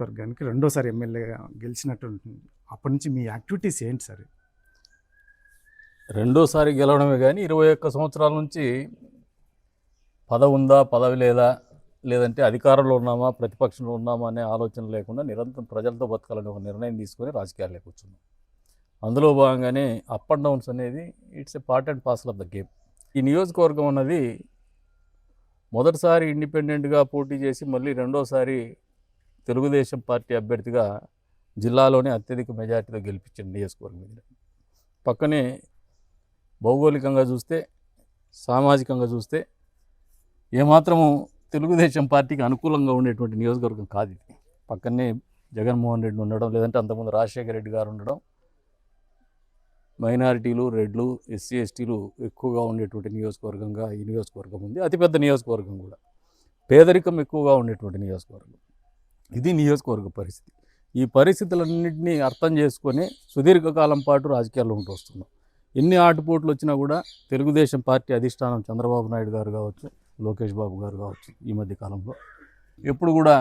వర్గానికి రెండోసారి ఎమ్మెల్యేగా గెలిచినట్టు ఉంటుంది. అప్పటి నుంచి మీ యాక్టివిటీస్ ఏంటి సార్? రెండోసారి గెలవడమే కానీ 21 సంవత్సరాల నుంచి పదవి ఉందా, పదవి లేదా, లేదంటే అధికారంలో ఉన్నామా, ప్రతిపక్షంలో ఉన్నామా అనే ఆలోచన లేకుండా నిరంతరం ప్రజలతో బతకాలని ఒక నిర్ణయం తీసుకొని రాజకీయాల్లోకి కూర్చున్నాం. అందులో భాగంగానే అప్ అండ్ డౌన్స్ అనేది it's a part and parcel of the game. ఈ నియోజకవర్గం అన్నది మొదటిసారి ఇండిపెండెంట్గా పోటీ చేసి మళ్ళీ రెండోసారి తెలుగుదేశం పార్టీ అభ్యర్థిగా జిల్లాలోనే అత్యధిక మెజార్టీతో గెలిపించిన నియోజకవర్గం ఇది. పక్కనే భౌగోళికంగా చూస్తే, సామాజికంగా చూస్తే ఏమాత్రము తెలుగుదేశం పార్టీకి అనుకూలంగా ఉండేటువంటి నియోజకవర్గం కాదు ఇది. పక్కనే జగన్మోహన్ రెడ్డి ఉండడం, లేదంటే అంతకుముందు రాజశేఖర రెడ్డి గారు ఉండడం, మైనారిటీలు, రెడ్లు, ఎస్సీ ఎస్టీలు ఎక్కువగా ఉండేటువంటి నియోజకవర్గంగా ఈ నియోజకవర్గం ఉంది. అతిపెద్ద నియోజకవర్గం కూడా, పేదరికం ఎక్కువగా ఉండేటువంటి నియోజకవర్గం. ఇది నియోజకవర్గ పరిస్థితి. ఈ పరిస్థితులన్నింటినీ అర్థం చేసుకొని సుదీర్ఘకాలం పాటు రాజకీయాల్లో ఉంటూ వస్తున్నాం. ఎన్ని ఆటుపోట్లు వచ్చినా కూడా తెలుగుదేశం పార్టీ అధిష్టానం చంద్రబాబు నాయుడు గారు కావచ్చు, లోకేష్ బాబు గారు కావచ్చు, ఈ మధ్య కాలంలో ఎప్పుడు కూడా